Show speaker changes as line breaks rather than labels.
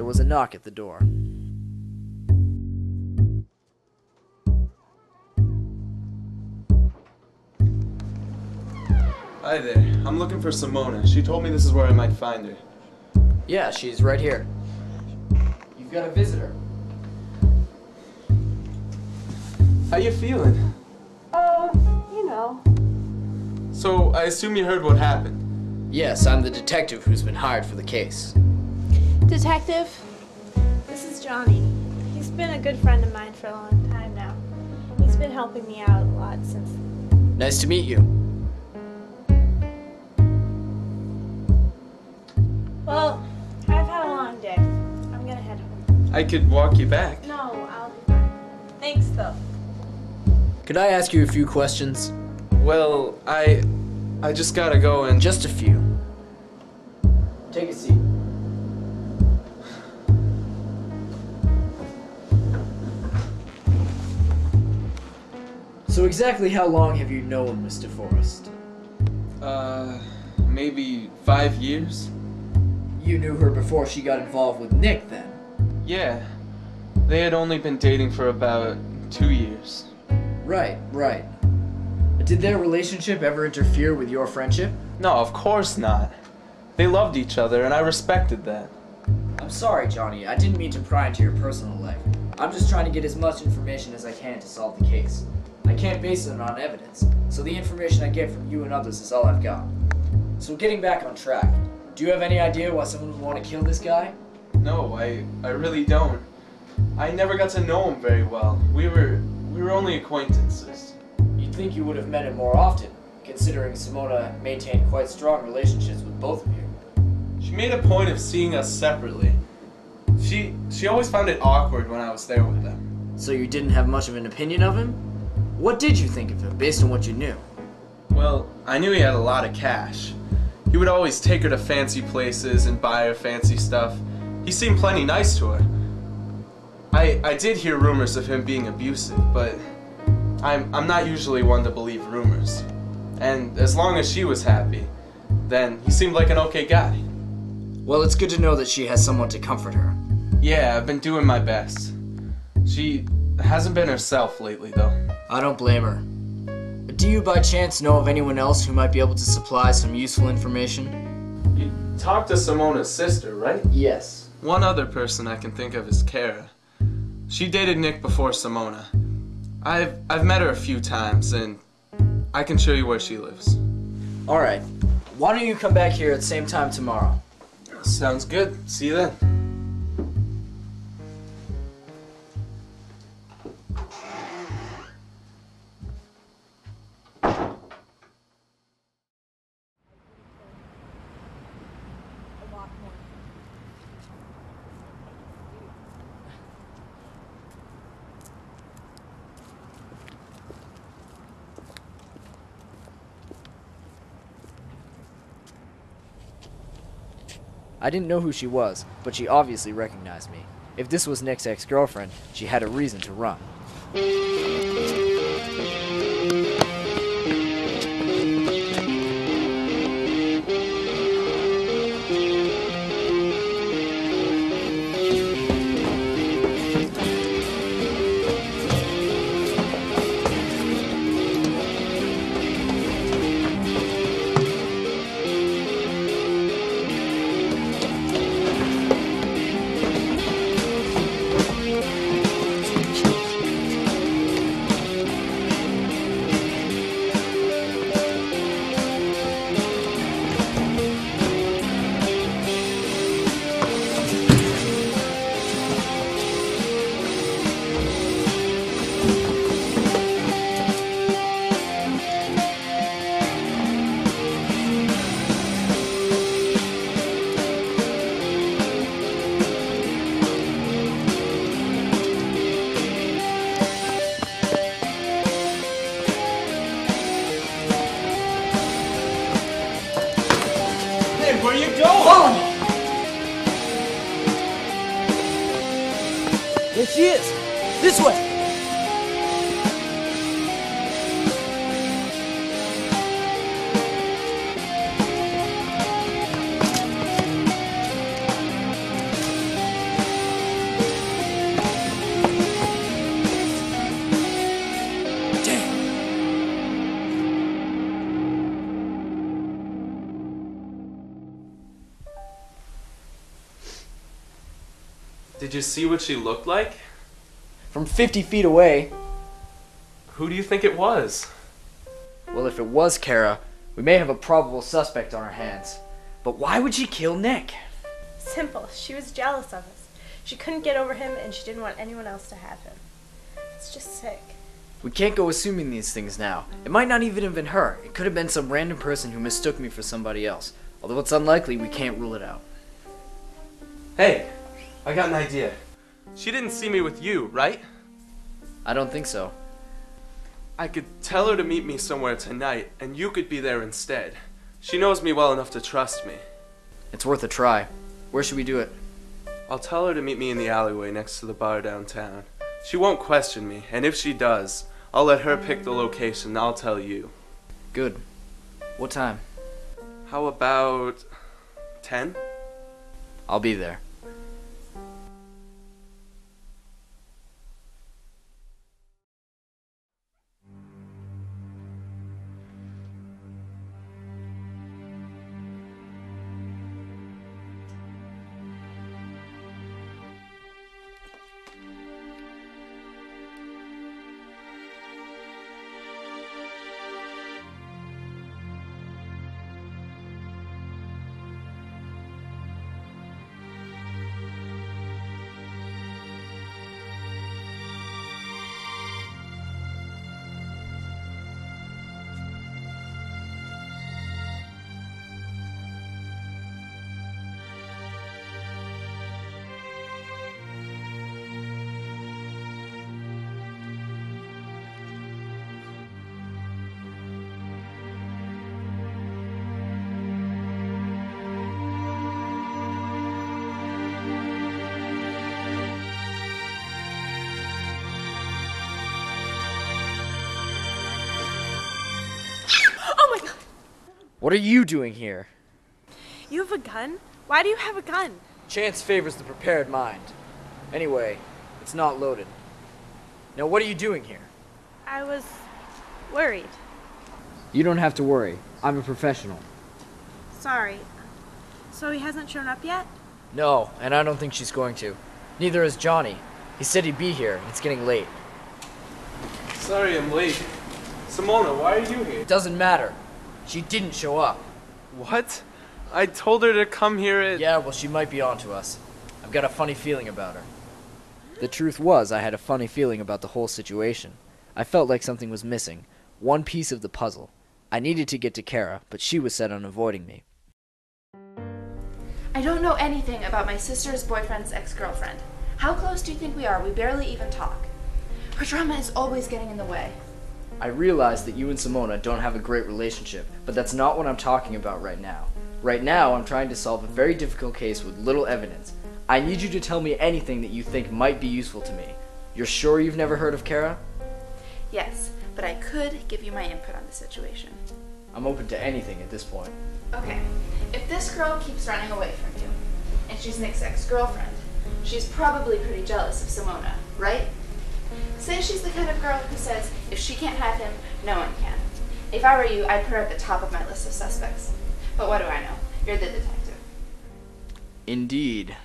There was a knock at the door.
Hi there. I'm looking for Simona. She told me this is where I might find her.
Yeah, she's right here. You've got a visitor.
How you feeling?
You know.
So, I assume you heard what happened.
Yes, I'm the detective who's been hired for the case.
Detective, this is Johnny. He's been a good friend of mine for a long time now. He's been helping me out a lot since...
Nice to meet you.
Well, I've had a long day. I'm gonna head home.
I could walk you back.
No, I'll be fine. Thanks, though.
Could I ask you a few questions?
Well, I just gotta go and...
Just a few. Take a seat. So exactly how long have you known Mr. Forrest?
Maybe 5 years?
You knew her before she got involved with Nick, then?
Yeah. They had only been dating for about 2 years.
Right. Did their relationship ever interfere with your friendship?
No, of course not. They loved each other, and I respected that.
I'm sorry, Johnny. I didn't mean to pry into your personal life. I'm just trying to get as much information as I can to solve the case. I can't base it on evidence, so the information I get from you and others is all I've got. So getting back on track, do you have any idea why someone would want to kill this guy?
No, I really don't. I never got to know him very well. We were only acquaintances.
You'd think you would have met him more often, considering Simona maintained quite strong relationships with both of you.
She made a point of seeing us separately. She always found it awkward when I was there with them.
So you didn't have much of an opinion of him? What did you think of him, based on what you knew?
Well, I knew he had a lot of cash. He would always take her to fancy places and buy her fancy stuff. He seemed plenty nice to her. I did hear rumors of him being abusive, but I'm not usually one to believe rumors. And as long as she was happy, then he seemed like an okay guy.
Well, it's good to know that she has someone to comfort her.
Yeah, I've been doing my best. She hasn't been herself lately, though.
I don't blame her. Do you by chance know of anyone else who might be able to supply some useful information?
You talked to Simona's sister, right?
Yes.
One other person I can think of is Kara. She dated Nick before Simona. I've met her a few times, and I can show you where she lives.
Alright. Why don't you come back here at the same time tomorrow?
Sounds good. See you then.
I didn't know who she was, but she obviously recognized me. If this was Nick's ex-girlfriend, she had a reason to run.
Where you going?
Follow me! There she is! This way!
Did you see what she looked like?
From 50 feet away.
Who do you think it was?
Well, if it was Kara, we may have a probable suspect on our hands. But why would she kill Nick?
Simple. She was jealous of us. She couldn't get over him, and she didn't want anyone else to have him. It's just sick.
We can't go assuming these things now. It might not even have been her. It could have been some random person who mistook me for somebody else. Although it's unlikely, we can't rule it out.
Hey, I got an idea. She didn't see me with you, right?
I don't think so.
I could tell her to meet me somewhere tonight, and you could be there instead. She knows me well enough to trust me.
It's worth a try. Where should we do it?
I'll tell her to meet me in the alleyway next to the bar downtown. She won't question me, and if she does, I'll let her pick the location and I'll tell you.
Good. What time?
How about 10?
I'll be there. What are you doing here?
You have a gun? Why do you have a gun?
Chance favors the prepared mind. Anyway, it's not loaded. Now what are you doing here?
I was worried.
You don't have to worry. I'm a professional.
Sorry. So he hasn't shown up yet?
No, and I don't think she's going to. Neither is Johnny. He said he'd be here, and it's getting late.
Sorry I'm late. Simona, why are you here?
It doesn't matter. She didn't show up.
What? I told her to come here at...
Yeah, well, she might be onto us. I've got a funny feeling about her. The truth was, I had a funny feeling about the whole situation. I felt like something was missing. One piece of the puzzle. I needed to get to Kara, but she was set on avoiding me.
I don't know anything about my sister's boyfriend's ex-girlfriend. How close do you think we are? We barely even talk. Her drama is always getting in the way.
I realize that you and Simona don't have a great relationship, but that's not what I'm talking about right now. Right now, I'm trying to solve a very difficult case with little evidence. I need you to tell me anything that you think might be useful to me. You're sure you've never heard of Kara?
Yes, but I could give you my input on the situation.
I'm open to anything at this point.
Okay, if this girl keeps running away from you, and she's Nick's ex-girlfriend, she's probably pretty jealous of Simona, right? Say she's the kind of girl who says, if she can't have him, no one can. If I were you, I'd put her at the top of my list of suspects. But what do I know? You're the detective.
Indeed.